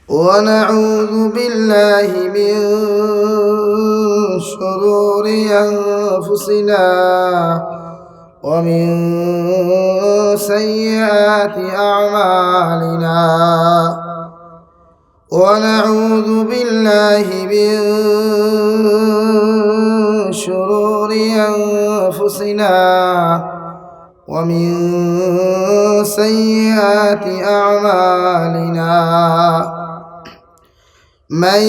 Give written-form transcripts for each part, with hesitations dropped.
ونعوذ بالله من شرور أنفسنا ومن سيئات أعمالنا ونعوذ بالله من شرور أنفسنا ومن سيئات أعمالنا من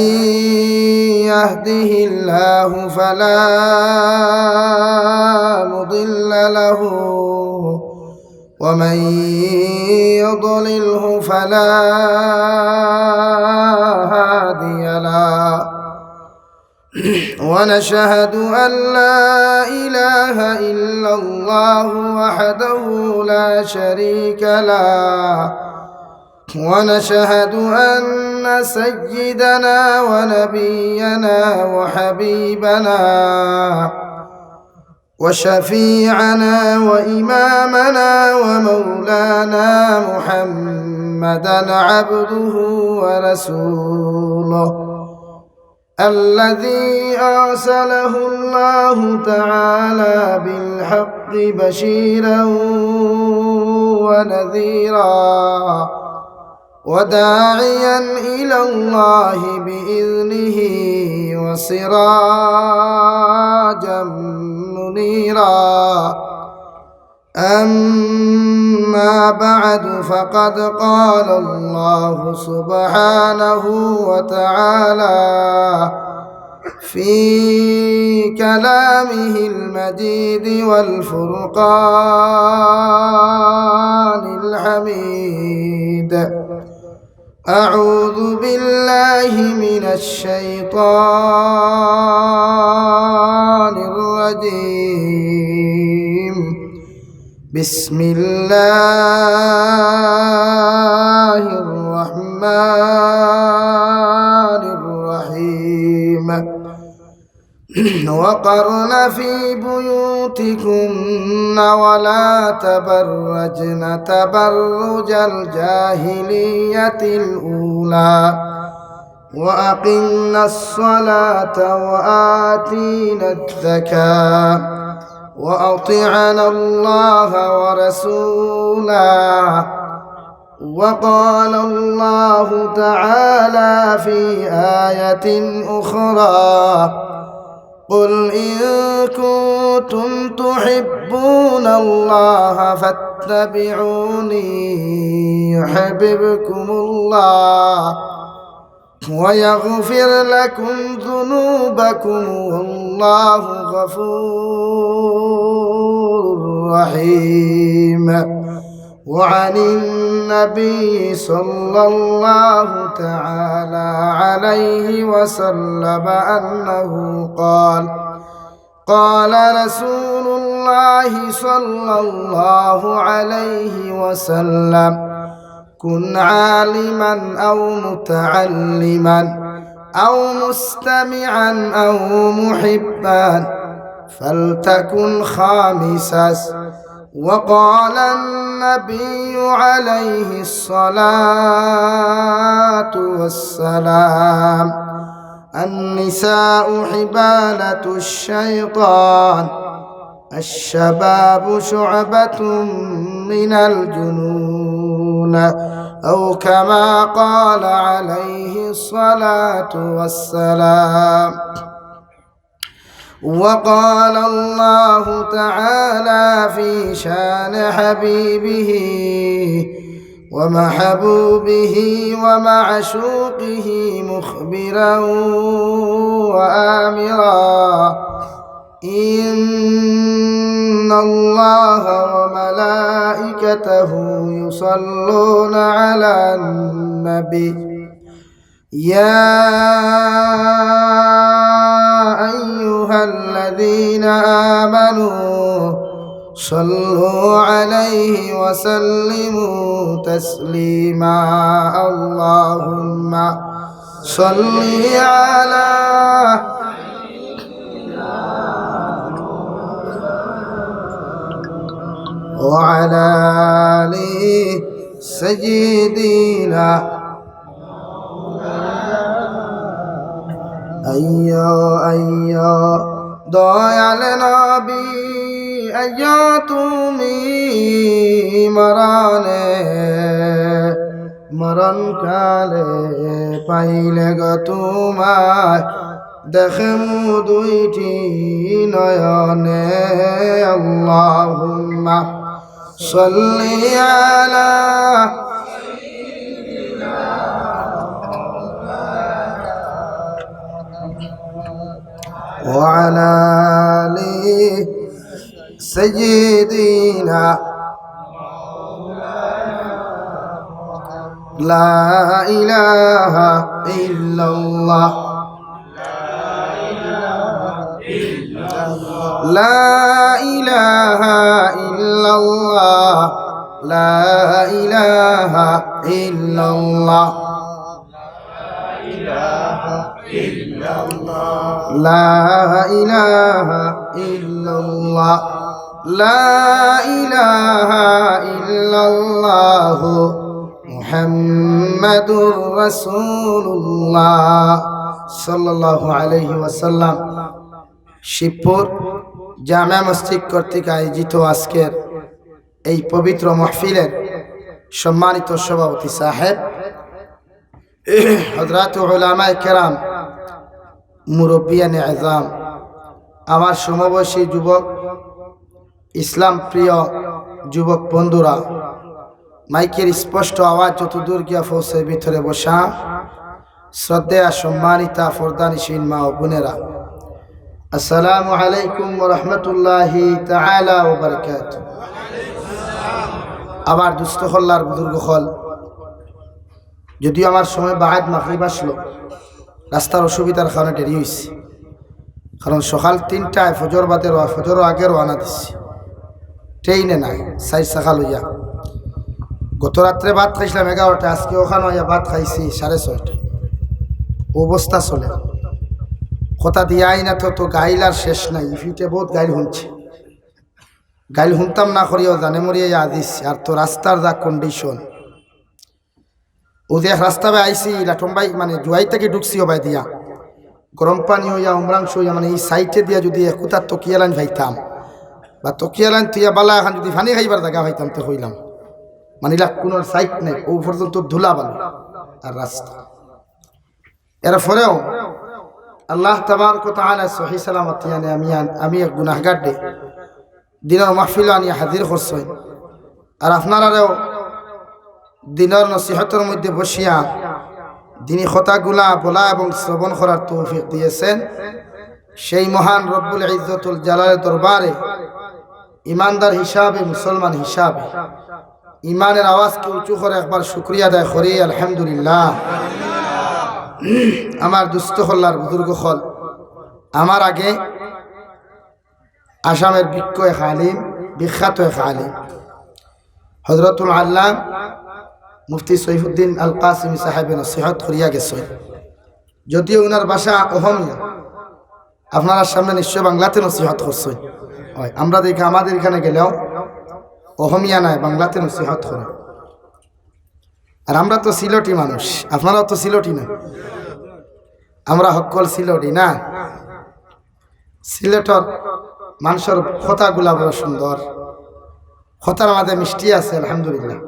يهده الله فلا مضل له ومن يضلله فلا هادي له ونشهد أن لا إله إلا الله وحده لا شريك له ونشهد أن سيدنا ونبينا وحبيبنا وشفيعنا وإمامنا ومولانا محمدا عبده ورسوله الذي أرسله الله تعالى بالحق بشيرا ونذيرا وداعيا إلى الله بإذنه وسراجا منيرا أما بعد فقد قال الله سبحانه وتعالى في كلامه المجيد والفرقان الحميد أعوذ بالله من الشيطان الرجيم بسم الله الرحمن الرحيم وقرن في بيوتكن ولا تبرجن تبرج الجاهلية الأولى وأقمنا الصلاة وآتينا الزكاة وأطعنا الله ورسوله وقال الله تعالى في آية أخرى قل إن كنتم تحبون الله فاتبعوني يحببكم الله ويغفر لكم ذنوبكم والله غفور رحيم وعن النبي صلى الله تعالى عليه وسلم أنه قال رسول الله صلى الله عليه وسلم كن عالما أو متعلما أو مستمعا أو محبا فلتكن خامسا وقال النبي عليه الصلاة والسلام النساء حبالة الشيطان الشباب شعبة من الجنون أو كما قال عليه الصلاة والسلام وقال الله تعالى في شان حبيبه ومحبوبه ومعشوقه مخبرا وآمرا إن الله وملائكته يصلون على النبي يا أيها الذين آمنوا صلوا عليه وسلموا تسليما اللهم صل على وعلى آل سيدنا আইয়ো দয়াল নবী আইয়ো তুমি মরণে মরণ কালে পাইলে গো তোমায় দেখমু দুইটি নয়নে আল্লাহুম্মা সাল্লি আলা وعلى آل سيدنا لا إله إلا الله لا إله إلا الله لا إله إلا الله لا إله إلا الله لا إله إلا الله محمد رسول الله صلى الله عليه وسلم শিবপুর জামে মসজিদ কর্তৃক আয়োজিত আজকের এই পবিত্র মাহফিলের সম্মানিত সভাপতি সাহেব হযরত উলামায়ে কেরাম মুরব্বিয়ানে আযম আমার সমবয়সী যুবক ইসলাম প্রিয় যুবক বন্ধুরা মাইকের স্পষ্ট আওয়াজ যতদূর গিয়া পৌঁছে ভিতরে বসা শ্রদ্ধেয় সম্মানিতা ফরদানিশীল মা ও বোনেরা আসসালামু আলাইকুম ওয়া রাহমাতুল্লাহি তাআলা ওয়া বারাকাতুহু আবার দুস্থ হল্লার বুজুর্গ হল যদিও আমার সময় বাদ মাগরিব আসলো রাস্তার অসুবিধার কারণে দেরি হয়েছে কারণ সকাল 3টায় ফজর বাদের ফজরও আগে রওনা দিচ্ছি ট্রেনে নাই 4 চাকা লইয়া গত রাত্রে ভাত খাইছিলাম 11টায় আজকে ওখানে হইয়া ভাত খাইছি 6:30 অবস্থা চলে কথা দিয়াই না তো গাইলার শেষ নাই ফিটে বহুত গাইল শুনছে গাইল শুনতাম না করিও জানে মরিয়া আদিস আর তো রাস্তার যা কন্ডিশন ও দেখ রাস্তা বাই আইসি লাটম্বাই মানে জুয়াই থেকে ঢুকছি বাই দিয়া গরম পানি হইয়া অমরাংশ হইয়া মানে এই সাইডে দিয়া যদি একোটার তকিয়া লাইন ভাইতাম বা তকিয়া লাইন তুইয়া বালা এখন যদি পানি খাইবার জায়গা ভাইতাম তো হইলাম মানে কোনো সাইড নেই ও পর্যন্ত ধুলা বালু আর রাস্তা এর পরেও আল্লাহ তাবারক ওয়া তাআলা সহি সালামত ইয়ানে আমি এক গুনাহগার দে দিনের মাহফিল আনি হাজির করছই আর আপনারাও দিনের নসিহতের মধ্যে বসিয়া দিনী কথাগুলা বলা এবং শ্রবণ করার তৌফিক দিয়েছেন সেই মহান রব্বুল ইজ্জতুল জালালের দরবারে ইমানদার হিসাবে মুসলমান হিসাবে ইমানের আওয়াজকে উঁচু করে একবার শুকরিয়া আদায় করি আলহামদুলিল্লাহ আমার দুস্থ হল্লার বুজুর্গ হল আমার আগে আসামের বিখ্যাত এক আলিম হযরতুল আল্লাম মুফতি সৈফুদ্দিন আল কাসিমি সাহেবের নসিহত করিয়া গেছে যদিও ওনার ভাষা অহমিয়া আপনার সামনে নিশ্চয় বাংলাতে নসিহত করছেন আমরা দেখি আমাদের এখানে গেলেও অহমিয়া নাই বাংলাতে নসিহত করে আর আমরা তো সিলটি মানুষ আপনারাও তো সিলটি না আমরা হকল সিলটি না সিলেটর মানুষের কথাগুলা বড় সুন্দর কথার মাঝে মিষ্টি আছে আলহামদুলিল্লাহ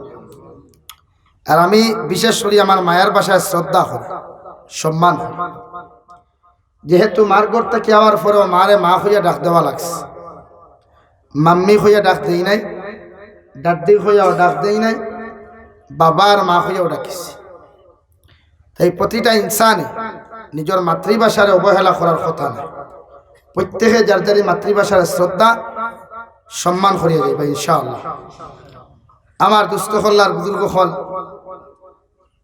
আর আমি বিশেষ করে আমার মায়ের বাসায় শ্রদ্ধা করি সম্মান করি যেহেতু মার ঘর থেকে আওয়ার পরেও মারে মা হইয়া ডাক দেওয়া লাগছে মাম্মি হইয়া ডাক দেই নাই দাদি হইয়াও ডাক দেই নাই বাবার মা হইয়াও ডাকিছি তাই প্রতিটা ইনসানে নিজের মাতৃভাষার অবহেলা করার কথা না প্রত্যেকে যার যার মাতৃভাষার শ্রদ্ধা সম্মান করিয়া যাইবা ইনশাআল্লাহ আমার দুস্থ হল্লার বুজুর্গ হল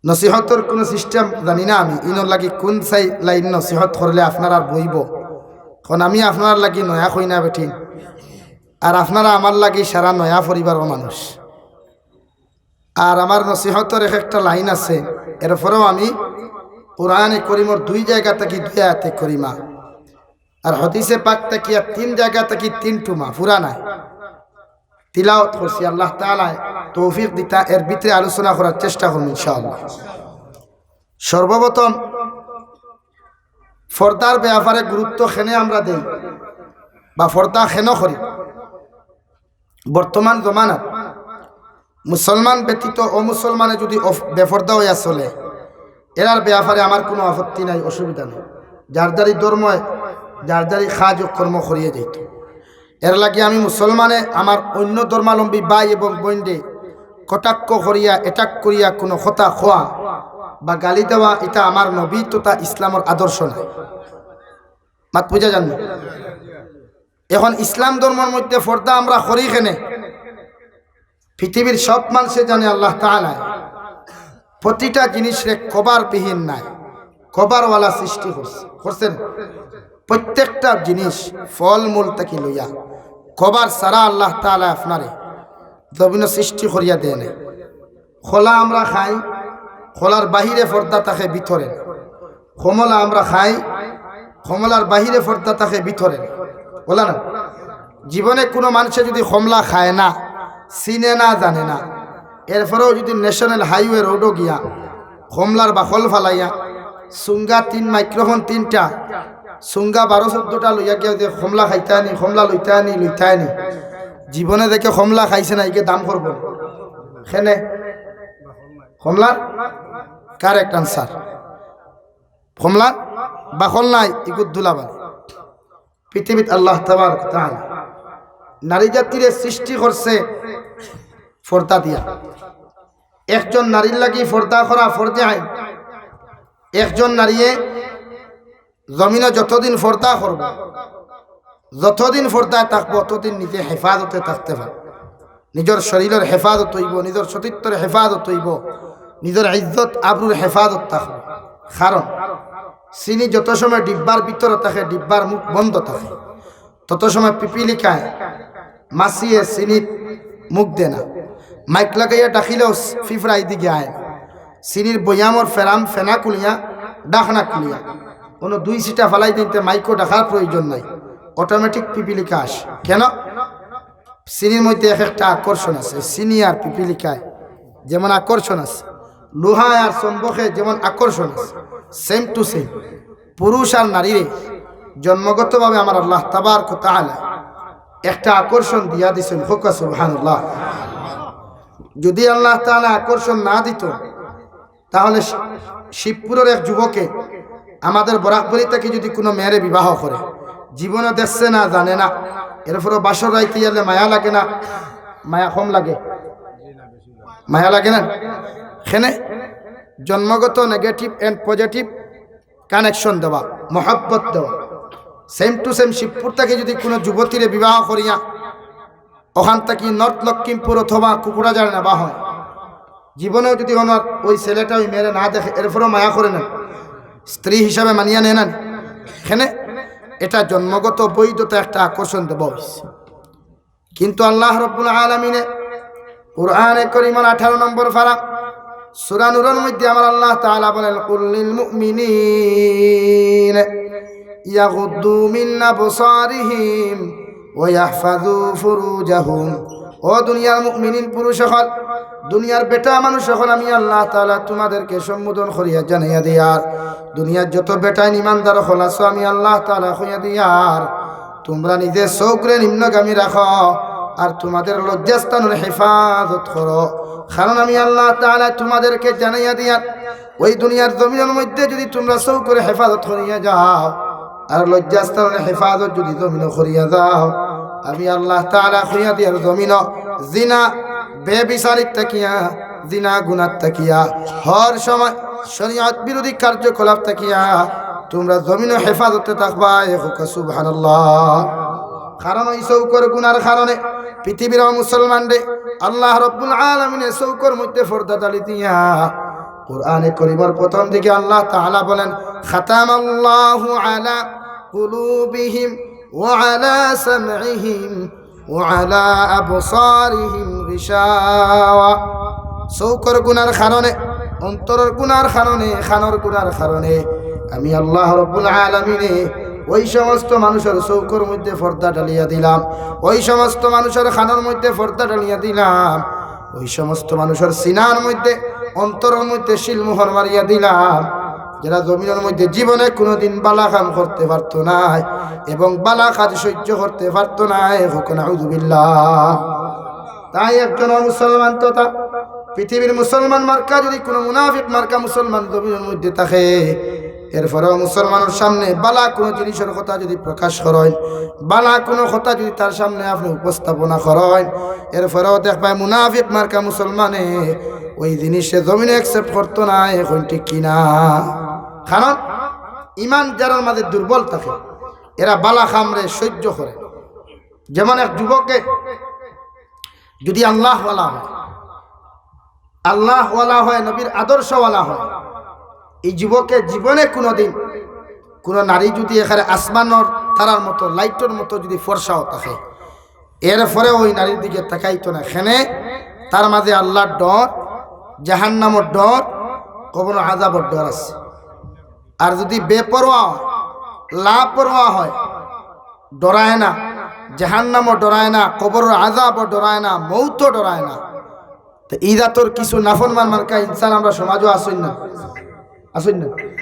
নসিহতর কোনো সিস্টেম জানি না আমি ইনোর লাগি কোন সাই লাইন নসিহত করলে আপনার আর বইব কারণ আমি আপনার লাগি নয়া হই না বেঠিন আর আপনারা আমার লাগি সারা নয়া পরিবারের মানুষ আর আমার নসিহতর একটা লাইন আছে এরপরেও আমি কোরআনে করিমর 2 জায়গা থেকে 2 আয়াতে করিমা আর হাদিসে পাক থেকে 3 জায়গা থেকে 3 টুমা পুরা নাই তিলাওয়াত করছি আল্লাহ তাআলা তৌফিক দিতা এর ভিতরে আলোচনা করার চেষ্টা করব ইনশাআল্লাহ। সর্বপ্রথম ফর্দার ব্যাপারে গুরুত্ব খেনে আমরা দেই বা ফর্দা খেন করি। বর্তমান জমানাত মুসলমান ব্যতীত অমুসলমানে যদি বেফর্দা হইয়া চলে, এরার ব্যাপারে আমার কোনো আপত্তি নাই, অসুবিধা নেই। যার দ্বারি ধর্ম যার দ্বারি কাজ কর্ম করিয়ে যেত। এর লাগে আমি মুসলমানে আমার অন্য ধর্মাবলম্বী ভাই এবং বোনকে কটাক্ষ করিয়া এটাক করিয়া কোনো কথা খোয়া বা গালি দেওয়া, এটা আমার নবী তথা ইসলামের আদর্শ নাই। মাত বুঝা জানি। এখন ইসলাম ধর্মের মধ্যে ফর্দা আমরা করি কেনে? পৃথিবীর সব মানুষে জানে আল্লাহ তাআলা প্রতিটা জিনিসে কভারবিহীন নাই, কভারওয়ালা সৃষ্টি করছেন। প্রত্যেকটা জিনিস ফলমূল থেকে লইয়া কভার সারা আল্লাহ তাআলা আপনারে জমিন সৃষ্টি করিয়া দেয় না। খোলা আমরা খাই, খোলার বাহিরে ফর্দা থাকে ভিতরে। কমলা আমরা খাই, কমলার বাহিরে ফর্দা থাকে ভিতরে। বলা না, জীবনে কোনো মানুষে যদি কমলা খায় না, চিনে না, জানে না, এরপরেও যদি ন্যাশনাল হাইওয়ে রোডও গিয়া কমলার বাকল ফালাইয়া সুঙ্গা 3 মাইক্রোফোন 3টা সুঙ্গা 12-14টা লইয়া গিয়া যে কমলা খাইতে আনি, কমলা লইতে আনি, জীবনে দেখে কমলা খাইছে না, একে দাম করবো খেনে কমলার কারেক্ট আনসার। কমলার বাকল নাই, ইগুদ দুলাবান। পৃথিবীত আল্লাহ তাবারক ওয়া তাআলা নারী জাতির সৃষ্টি করছে ফর্দা দিয়া। একজন নারীর লাগি ফর্দা করা ফরজে আইন। একজন নারীয়ে জমিনে যতদিন ফর্দা করবে, যতদিন ফর্দায় থাকবো ততদিন নিজে হেফাজতে থাকতে পারে। নিজের শরীরের হেফাজত হইব, নিজের সতীত্বের হেফাজত হইব, নিজের ইজ্জত আবরুর হেফাজত থাকবে। কারণ চিনি যত সময় ডিব্বার ভিতরে থাকে, ডিব্বার মুখ বন্ধ থাকে, তত সময় পিপিলিকায় মাছিয়ে চিনির মুখ দেয় না। মাইক লাগাইয়া ডাকিলেও ফিফরা দিকে আয়। চিনির বয়ামর ফেনা কুলিয়া ডাকনা কুলিয়া কোনো 2 সিটা ফালাই দিতে মাইকও ডাকার প্রয়োজন নাই, অটোমেটিক পিপিলিকা আসে। কেন? চিনির মধ্যে একটা আকর্ষণ আছে। চিনি আর পিপিলিকায় যেমন আকর্ষণ আছে, লোহা আর চম্বকে যেমন আকর্ষণ আছে, সেম টু সেম পুরুষ আর নারীরে জন্মগতভাবে আমার আল্লাহ তাবারক ওয়া তাআলা একটা আকর্ষণ দিয়া দিয়েছেন। হুকা সুবহানাল্লাহ। যদি আল্লাহ তাআলা আকর্ষণ না দিত, তাহলে শিবপুরের এক যুবকে আমাদের বরাকবলি থেকে যদি কোনো মেয়েরে বিবাহ করে, জীবনে দেখছে না, জানে না, এরপরে বাসর রাইতে গেলে মায়া লাগে না? মায়া কম লাগে? মায়া লাগে না? এখানে জন্মগত নেগেটিভ এন্ড পজিটিভ কানেকশন দেওয়া, মহব্বত দেওয়া। সেম টু সেম শিবপুর থেকে যদি কোনো যুবতীরে বিবাহ করিয়া ওখান থেকে নর্থ লক্ষ্মীমপুর অথবা কুকুড়াঝাড় নেওয়া হয়, জীবনেও যদি ওনার ওই ছেলেটা ওই মেয়েরা না দেখে, এরপরেও মায়া করে নেন, স্ত্রী হিসাবে মানিয়ে নেন। এখানে এটা জন্মগত বৈধতা একটা আকর্ষণ দেব। কিন্তু আল্লাহ রাব্বুল আলামিনে কুরআনে কারীমের 18 নম্বর পারা সূরা নূরের মধ্যে আমার আল্লাহ তাআলা বলেন, কুল লিল মুমিনিনা ইয়াগুদ্দু মিন আবসারিহিম ওয়া ইয়াহফাযু ফুরুজাহুম। ও দুনিয়ার মুমিনিন পুরুষ সকল, দুনিয়ার বেটা মানুষ সকল, আমি আল্লাহ তাআলা তোমাদেরকে সম্বোধন করিয়া জানাইয়া দিয়ার, দুনিয়ার যত বেটায় ইমানদার হল আছো, আমি আল্লাহ তাআলা কইয়া দিয়ার তোমরা নিজে চৌকরে নিম্নগামী রাখো আর তোমাদের লজ্জাস্থানের হেফাজত করো। কারণ আমি আল্লাহ তাআলা তোমাদেরকে জানাইয়া দিয়ার, ওই দুনিয়ার জমিনের মধ্যে যদি তোমরা চৌকরে হেফাজত করিয়া যাও আর লজ্জাস্থানের হেফাজত যদি জমিন করিয়া যাও, আমি আল্লাহ তাআলা কইয়া দিয়ার জমিন জিনা বেবিচারিক তাকিয়া, জিনা গুনাহ তাকিয়া, হর সময় শরীয়ত বিরোধী কার্যকলাপ তাকিয়া তোমরা জমিন হেফাজতে থাকবা। সুবহানাল্লাহ। কারণ ওই চৌকর গুনার কারণে পৃথিবীর মুসলমানদের আল্লাহ রাব্বুল আলামিনের চৌকর মধ্যে পর্দা ডালি দিয়া কুরআনে কারীমের প্রথম দিকে আল্লাহ তাআলা বলেন, খাতামাল্লাহু আলা কুলুবিহিম ওয়া আলা সামঈহিম ওয়া আলা আবসারিহিম গিশাওয়া। চৌকর গুনার কারণে, অন্তরের গুনার কারণে, খানর গুনার কারণে আমি আল্লাহ রাব্বুল আলামিনে ওই সমস্ত মানুষের চৌকর মধ্যে পর্দা ডালিয়া দিলাম, ওই সমস্ত মানুষের খানের মধ্যে পর্দা ডালিয়া দিলাম, ওই সমস্ত মানুষের সিনার মধ্যে, অন্তরের মধ্যে শিলমোহর মারিয়া দিলাম। যারা জমিনের মধ্যে জীবনে কোনোদিন বালা কাম করতে পারতো না এবং বালা কাজ সহ্য করতে পারতো না, হোক নাউযুবিল্লাহ। তাই একজন মুসলমান তথা পৃথিবীর মুসলমান মার্কা যদি কোনো মুনাফিক মার্কা মুসলমান জমিনের মধ্যে থাকে, এরপরেও মুসলমানের সামনে বালা কোনো জিনিসের কথা যদি প্রকাশ করেন, বালা কোনো কথা যদি তার সামনে আপনি উপস্থাপনা করেন, এরপরেও দেখবেন মুনাফিক মার্কা মুসলমানে ওই জিনিসে জমিনে অ্যাকসেপ্ট করতো না। এখন ঠিক কিনা? কারণ ইমান যারা মাঝে দুর্বল থাকে এরা বালা খামরে সহ্য করে। যেমন এক যুবককে যদি আল্লাহওয়ালা হয়, আল্লাহওয়ালা হয়, নবীর আদর্শওয়ালা হয়, এই যুবকের জীবনে কোনোদিন কোনো নারী যদি এখানে আসমানোর তারার মতো লাইটের মতো যদি ফর্সাও থাকে, এরপরে ওই নারীর দিকে তাকাইতো না। এখানে তার মাঝে আল্লাহর ডর, জাহান্নামের ডর, কবর আযাবের ডর আছে। আর যদি বেপরোয়া লাপরোয়া হয়, ডরায় না, জাহান্নামও ডরায় না, কবর আযাবও ডরায় না, মৌতও ডরায় না, তো ইদা তোর কিছু নাফরমান মার্কা ইনসান আমরা সমাজও আসেন না, আসেন না।